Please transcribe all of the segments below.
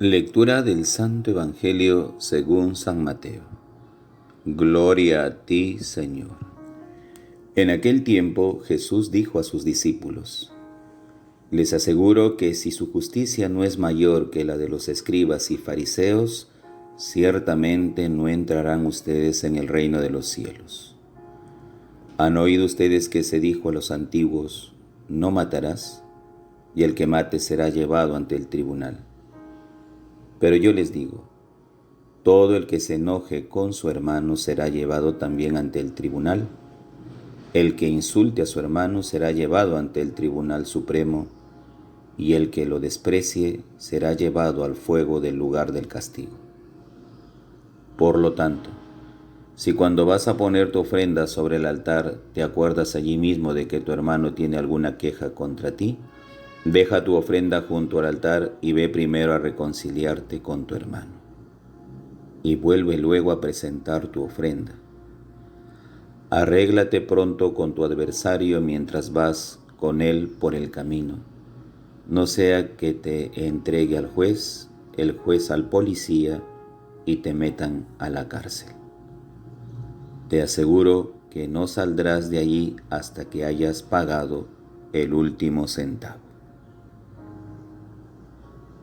Lectura del Santo Evangelio según San Mateo. Gloria a ti, Señor. En aquel tiempo Jesús dijo a sus discípulos: Les aseguro que si su justicia no es mayor que la de los escribas y fariseos, ciertamente no entrarán ustedes en el reino de los cielos. ¿Han oído ustedes que se dijo a los antiguos: no matarás, y el que mate será llevado ante el tribunal? Pero yo les digo, todo el que se enoje con su hermano será llevado también ante el tribunal. El que insulte a su hermano será llevado ante el tribunal supremo, y el que lo desprecie será llevado al fuego del lugar del castigo. Por lo tanto, si cuando vas a poner tu ofrenda sobre el altar te acuerdas allí mismo de que tu hermano tiene alguna queja contra ti, deja tu ofrenda junto al altar y ve primero a reconciliarte con tu hermano, y vuelve luego a presentar tu ofrenda. Arréglate pronto con tu adversario mientras vas con él por el camino, no sea que te entregue al juez, el juez al policía, y te metan a la cárcel. Te aseguro que no saldrás de allí hasta que hayas pagado el último centavo.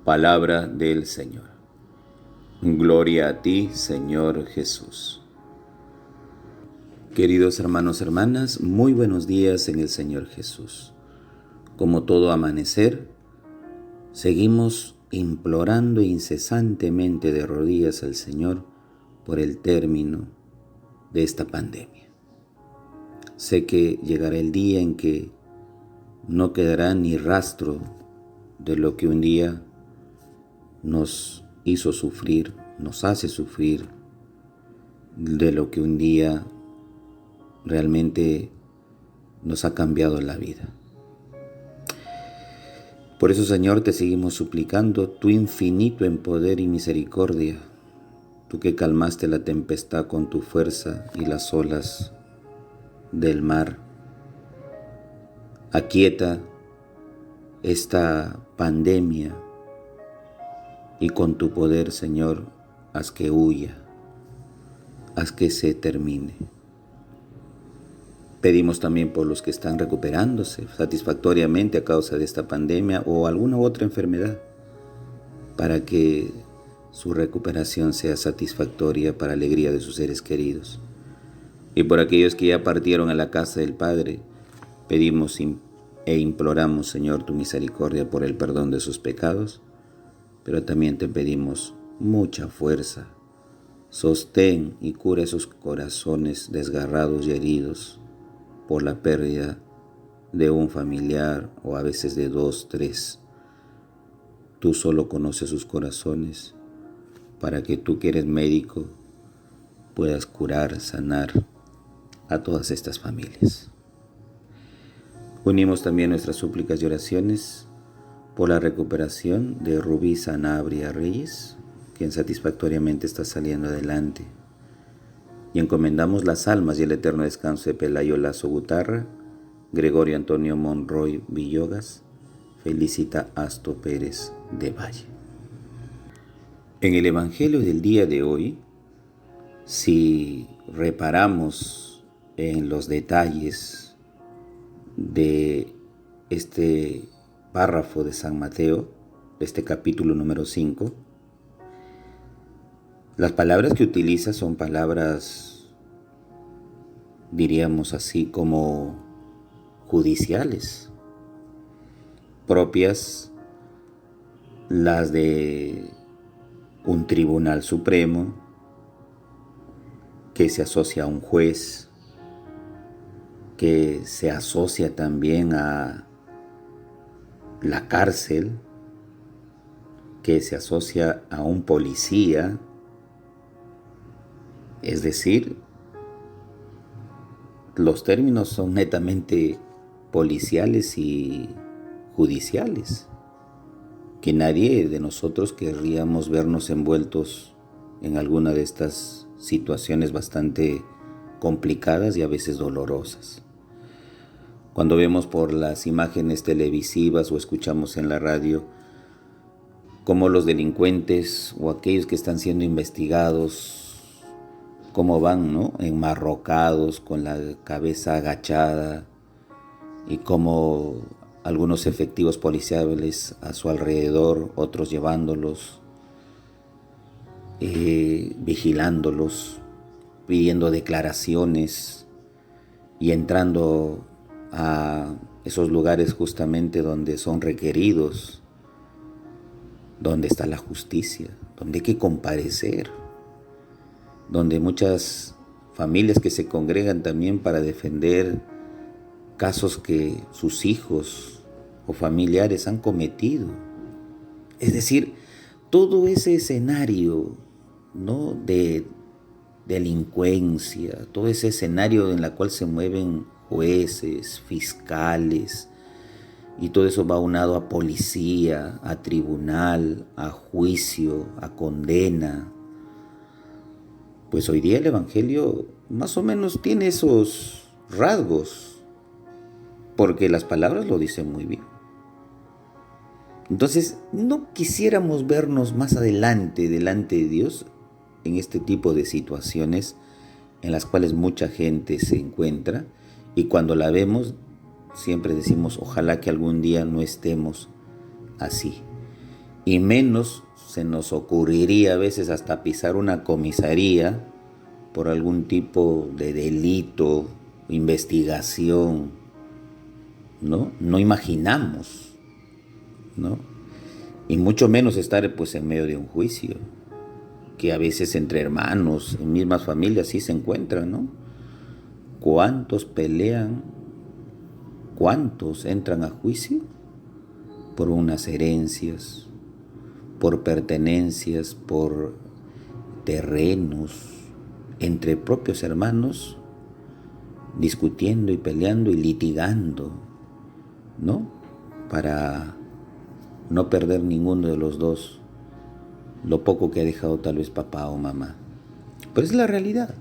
Palabra del Señor. Gloria a ti, Señor Jesús. Queridos hermanos, hermanas, muy buenos días en el Señor Jesús. Como todo amanecer, seguimos implorando incesantemente de rodillas al Señor por el término de esta pandemia. Sé que llegará el día en que no quedará ni rastro de lo que un día nos hizo sufrir, nos hace sufrir, de lo que un día realmente nos ha cambiado la vida. Por eso, Señor, te seguimos suplicando, tú infinito en poder y misericordia, tú que calmaste la tempestad con tu fuerza y las olas del mar, aquieta esta pandemia y con tu poder, Señor, haz que huya, haz que se termine. Pedimos también por los que están recuperándose satisfactoriamente a causa de esta pandemia o alguna otra enfermedad, para que su recuperación sea satisfactoria para alegría de sus seres queridos. Y por aquellos que ya partieron a la casa del Padre, pedimos e imploramos, Señor, tu misericordia por el perdón de sus pecados, pero también te pedimos mucha fuerza, sostén y cura esos corazones desgarrados y heridos por la pérdida de un familiar o a veces de 2, 3. Tú solo conoces sus corazones, para que tú que eres médico puedas curar, sanar a todas estas familias. Unimos también nuestras súplicas y oraciones por la recuperación de Rubí Sanabria Reyes, quien satisfactoriamente está saliendo adelante. Y encomendamos las almas y el eterno descanso de Pelayo Lazo Gutarra, Gregorio Antonio Monroy Villogas, Felicita Asto Pérez de Valle. En el Evangelio del día de hoy, si reparamos en los detalles de este párrafo de San Mateo, de este capítulo número 5, las palabras que utiliza son palabras, diríamos así, como judiciales, propias las de un tribunal supremo que se asocia a un juez, que se asocia también a la cárcel, que se asocia a un policía. Es decir, los términos son netamente policiales y judiciales, que nadie de nosotros querríamos vernos envueltos en alguna de estas situaciones bastante complicadas y a veces dolorosas. Cuando vemos por las imágenes televisivas o escuchamos en la radio cómo los delincuentes o aquellos que están siendo investigados, cómo van, ¿no?, enmarrocados, con la cabeza agachada, y cómo algunos efectivos policiales a su alrededor, otros llevándolos, vigilándolos, pidiendo declaraciones y entrando a esos lugares justamente donde son requeridos, donde está la justicia, donde hay que comparecer, donde muchas familias que se congregan también para defender casos que sus hijos o familiares han cometido. Es decir, todo ese escenario, ¿no?, de delincuencia, todo ese escenario en el cual se mueven jueces, fiscales, y todo eso va aunado a policía, a tribunal, a juicio, a condena. Pues hoy día el Evangelio más o menos tiene esos rasgos, porque las palabras lo dicen muy bien. Entonces, no quisiéramos vernos más adelante, delante de Dios, en este tipo de situaciones en las cuales mucha gente se encuentra, y cuando la vemos, siempre decimos, ojalá que algún día no estemos así. Y menos se nos ocurriría a veces hasta pisar una comisaría por algún tipo de delito, investigación, ¿no? No imaginamos, ¿no? Y mucho menos estar pues en medio de un juicio, que a veces entre hermanos, en mismas familias sí se encuentran, ¿no? ¿Cuántos pelean? ¿Cuántos entran a juicio por unas herencias, por pertenencias, por terrenos, entre propios hermanos, discutiendo y peleando y litigando, ¿no?, para no perder ninguno de los dos lo poco que ha dejado tal vez papá o mamá? Pero es la realidad,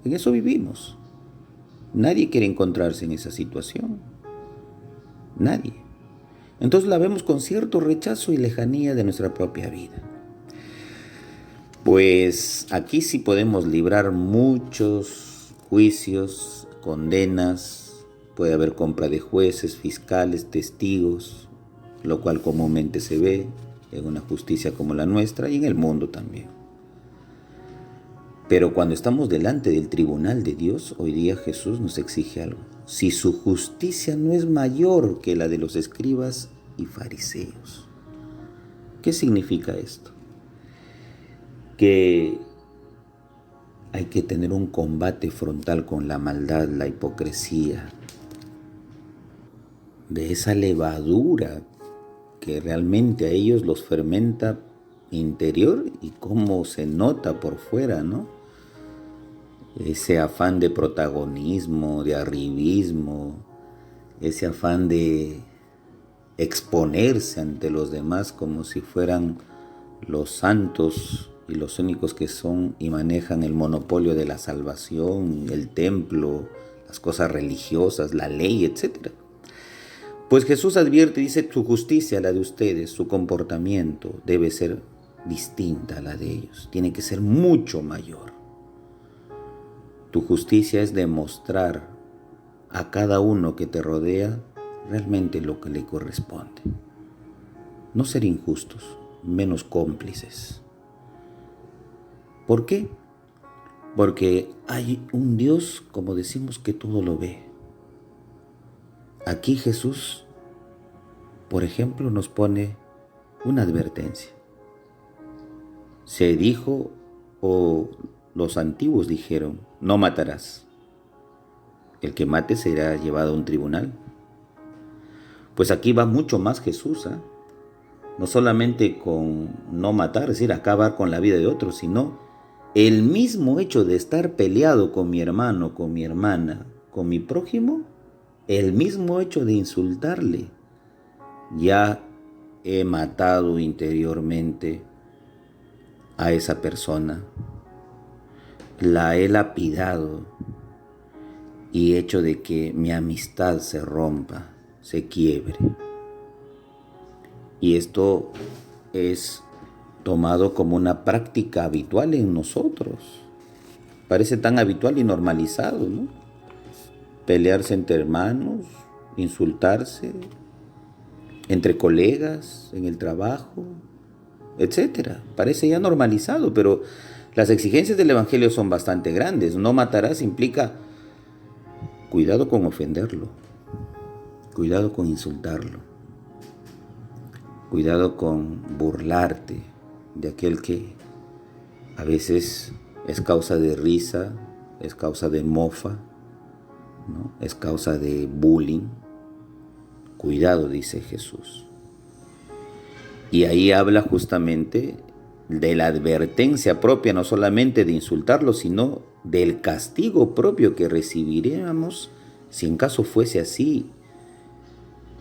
en eso vivimos. Nadie quiere encontrarse en esa situación, nadie. Entonces la vemos con cierto rechazo y lejanía de nuestra propia vida. Pues aquí sí podemos librar muchos juicios, condenas, puede haber compra de jueces, fiscales, testigos, lo cual comúnmente se ve en una justicia como la nuestra y en el mundo también. Pero cuando estamos delante del tribunal de Dios, hoy día Jesús nos exige algo. Si su justicia no es mayor que la de los escribas y fariseos. ¿Qué significa esto? Que hay que tener un combate frontal con la maldad, la hipocresía, de esa levadura que realmente a ellos los fermenta interior y cómo se nota por fuera, ¿no? Ese afán de protagonismo, de arribismo, ese afán de exponerse ante los demás como si fueran los santos y los únicos que son y manejan el monopolio de la salvación, el templo, las cosas religiosas, la ley, etc. Pues Jesús advierte, dice, su justicia, la de ustedes, su comportamiento debe ser distinta a la de ellos, tiene que ser mucho mayor. Tu justicia es demostrar a cada uno que te rodea realmente lo que le corresponde. No ser injustos, menos cómplices. ¿Por qué? Porque hay un Dios, como decimos, que todo lo ve. Aquí Jesús, por ejemplo, nos pone una advertencia. Se dijo, o los antiguos dijeron, no matarás. El que mate será llevado a un tribunal. Pues aquí va mucho más Jesús, ¿eh? No solamente con no matar, es decir, acabar con la vida de otros, sino el mismo hecho de estar peleado con mi hermano, con mi hermana, con mi prójimo, el mismo hecho de insultarle, ya he matado interiormente a esa persona, la he lapidado y hecho de que mi amistad se rompa, se quiebre. Y esto es tomado como una práctica habitual en nosotros. Parece tan habitual y normalizado, ¿no? Pelearse entre hermanos, insultarse, entre colegas, en el trabajo, etcétera. Parece ya normalizado, pero las exigencias del Evangelio son bastante grandes. No matarás implica cuidado con ofenderlo, cuidado con insultarlo, cuidado con burlarte de aquel que a veces es causa de risa, es causa de mofa, ¿no? Es causa de bullying. Cuidado, dice Jesús. Y ahí habla justamente de la advertencia propia, no solamente de insultarlo, sino del castigo propio que recibiríamos si en caso fuese así,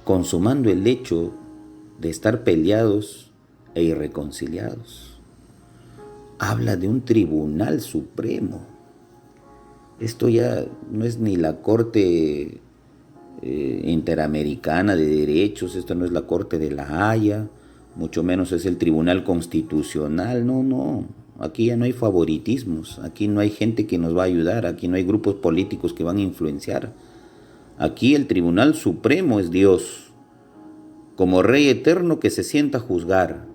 consumando el hecho de estar peleados e irreconciliados. Habla de un tribunal supremo. Esto ya no es ni la Corte Interamericana de Derechos, esto no es la Corte de la Haya, mucho menos es el Tribunal Constitucional. No, aquí ya no hay favoritismos, aquí no hay gente que nos va a ayudar, aquí no hay grupos políticos que van a influenciar. Aquí el Tribunal Supremo es Dios, como Rey eterno que se sienta a juzgar,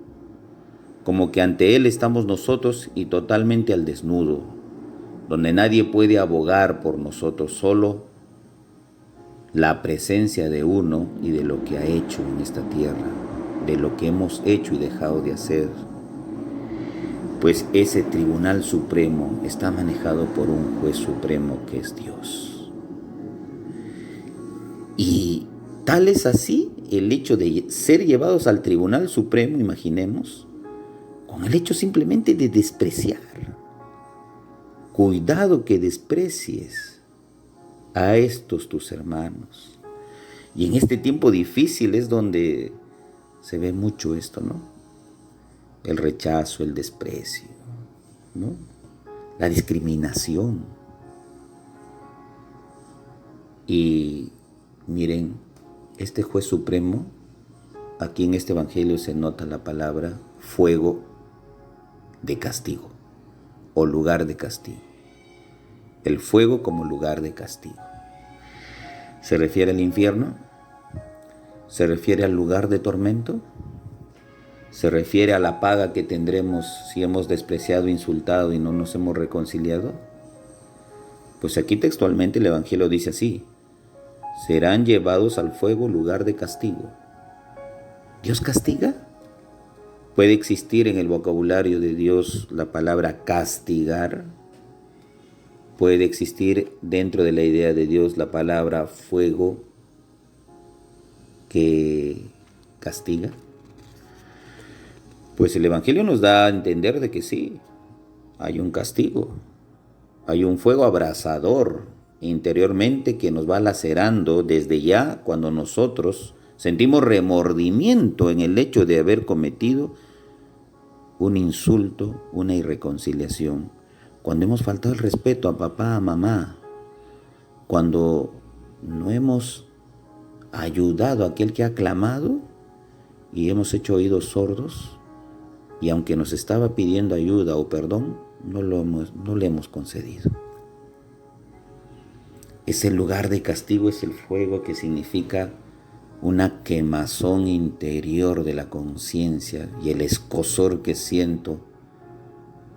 como que ante Él estamos nosotros y totalmente al desnudo, donde nadie puede abogar por nosotros, solo la presencia de uno y de lo que ha hecho en esta tierra, de lo que hemos hecho y dejado de hacer. Pues ese Tribunal Supremo está manejado por un juez supremo que es Dios. Y tal es así el hecho de ser llevados al Tribunal Supremo, imaginemos, con el hecho simplemente de despreciar. Cuidado que desprecies a estos tus hermanos. Y en este tiempo difícil es donde se ve mucho esto, ¿no? El rechazo, el desprecio, ¿no? La discriminación. Y miren, este juez supremo, aquí en este evangelio se nota la palabra fuego de castigo o lugar de castigo. El fuego como lugar de castigo. ¿Se refiere al infierno? ¿Se refiere al lugar de tormento? ¿Se refiere a la paga que tendremos si hemos despreciado, insultado y no nos hemos reconciliado? Pues aquí textualmente el Evangelio dice así: serán llevados al fuego, lugar de castigo. ¿Dios castiga? ¿Puede existir en el vocabulario de Dios la palabra castigar? ¿Puede existir dentro de la idea de Dios la palabra fuego que castiga? Pues el Evangelio nos da a entender de que sí, hay un castigo, hay un fuego abrasador interiormente que nos va lacerando desde ya cuando nosotros sentimos remordimiento en el hecho de haber cometido un insulto, una irreconciliación, cuando hemos faltado el respeto a papá, a mamá, cuando no hemos ayudado a aquel que ha clamado y hemos hecho oídos sordos, y aunque nos estaba pidiendo ayuda o perdón, no le hemos concedido. Ese lugar de castigo es el fuego, que significa una quemazón interior de la conciencia y el escozor que siento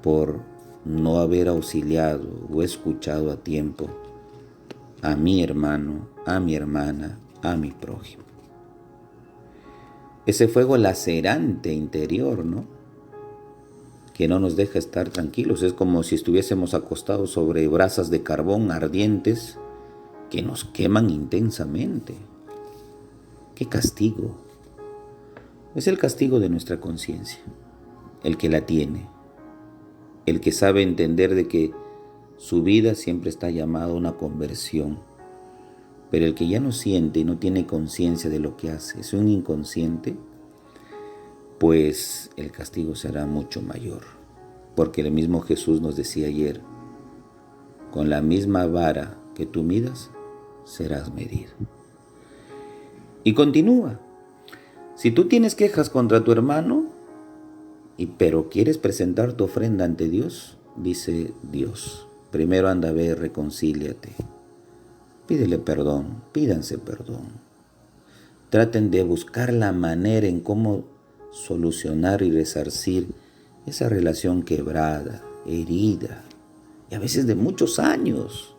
por no haber auxiliado o escuchado a tiempo a mi hermano, a mi hermana, a mi prójimo. Ese fuego lacerante interior, ¿no? Que no nos deja estar tranquilos. Es como si estuviésemos acostados sobre brasas de carbón ardientes que nos queman intensamente. ¡Qué castigo! Es el castigo de nuestra conciencia, el que la tiene, el que sabe entender de que su vida siempre está llamada a una conversión, pero el que ya no siente y no tiene conciencia de lo que hace, es un inconsciente, pues el castigo será mucho mayor, porque el mismo Jesús nos decía ayer: con la misma vara que tú midas, serás medido. Y continúa: si tú tienes quejas contra tu hermano, Pero ¿quieres presentar tu ofrenda ante Dios? Dice Dios. Primero anda a ver, reconcíliate. Pídele perdón, pídanse perdón. Traten de buscar la manera en cómo solucionar y resarcir esa relación quebrada, herida, y a veces de muchos años.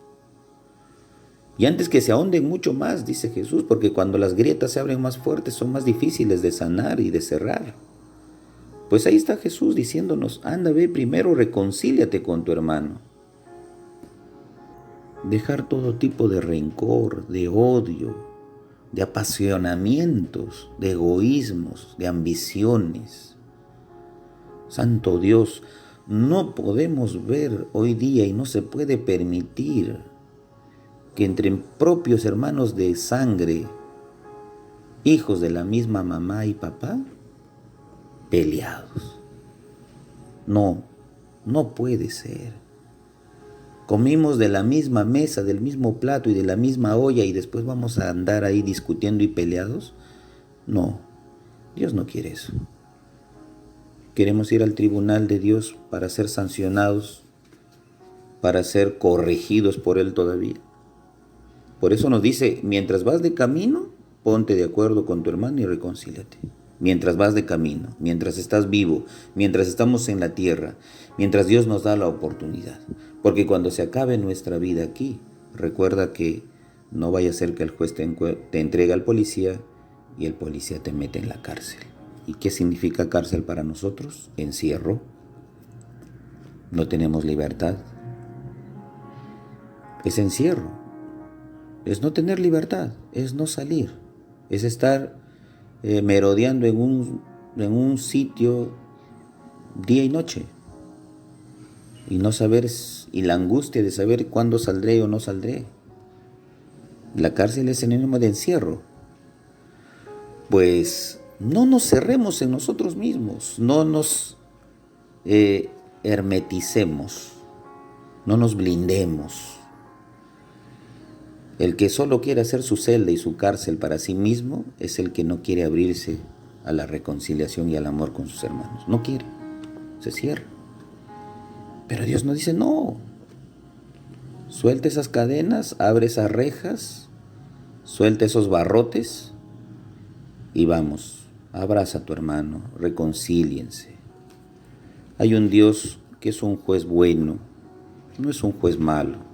Y antes que se ahonden mucho más, dice Jesús, porque cuando las grietas se abren más fuertes son más difíciles de sanar y de cerrar. Pues ahí está Jesús diciéndonos, anda, ve primero, reconcíliate con tu hermano. Dejar todo tipo de rencor, de odio, de apasionamientos, de egoísmos, de ambiciones. Santo Dios, no podemos ver hoy día y no se puede permitir que entre propios hermanos de sangre, hijos de la misma mamá y papá, peleados. No, no puede ser. Comimos de la misma mesa, del mismo plato y de la misma olla y después vamos a andar ahí discutiendo y peleados. No, Dios no quiere eso. Queremos ir al tribunal de Dios para ser sancionados, para ser corregidos por Él todavía. Por eso nos dice, mientras vas de camino, ponte de acuerdo con tu hermano y reconcíliate. Mientras vas de camino, mientras estás vivo, mientras estamos en la tierra, mientras Dios nos da la oportunidad. Porque cuando se acabe nuestra vida aquí, recuerda que no vaya a ser que el juez te entregue al policía y el policía te mete en la cárcel. ¿Y qué significa cárcel para nosotros? Encierro. No tenemos libertad. Es encierro. Es no tener libertad, es no salir, es estar merodeando en un sitio día y noche y no saber, y la angustia de saber cuándo saldré o no saldré. La cárcel es sinónimo de encierro. Pues no nos cerremos en nosotros mismos, no nos hermeticemos, no nos blindemos. El que solo quiere hacer su celda y su cárcel para sí mismo es el que no quiere abrirse a la reconciliación y al amor con sus hermanos. No quiere, se cierra. Pero Dios nos dice, no, suelta esas cadenas, abre esas rejas, suelta esos barrotes y vamos, abraza a tu hermano, reconcíliense. Hay un Dios que es un juez bueno, no es un juez malo.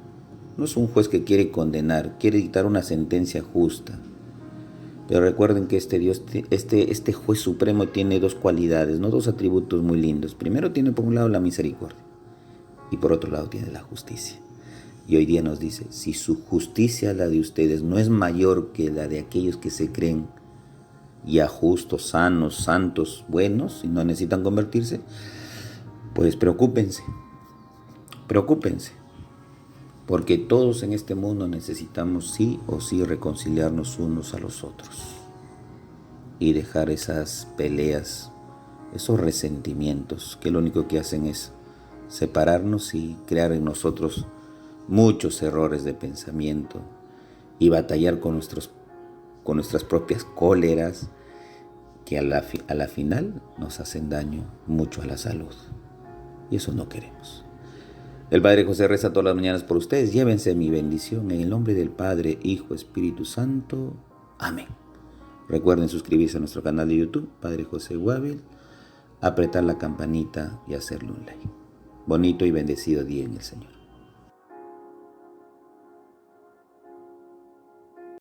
No es un juez que quiere condenar, quiere dictar una sentencia justa. Pero recuerden que este Dios, este juez supremo tiene dos cualidades, no dos atributos muy lindos. Primero tiene por un lado la misericordia y por otro lado tiene la justicia. Y hoy día nos dice, si su justicia, la de ustedes, no es mayor que la de aquellos que se creen ya justos, sanos, santos, buenos y no necesitan convertirse, pues preocúpense. Porque todos en este mundo necesitamos sí o sí reconciliarnos unos a los otros y dejar esas peleas, esos resentimientos que lo único que hacen es separarnos y crear en nosotros muchos errores de pensamiento y batallar con nuestras propias cóleras que a la final nos hacen daño mucho a la salud. Y eso no queremos. El Padre José reza todas las mañanas por ustedes. Llévense mi bendición en el nombre del Padre, Hijo, Espíritu Santo. Amén. Recuerden suscribirse a nuestro canal de YouTube, Padre José Guávil, apretar la campanita y hacerle un like. Bonito y bendecido día en el Señor.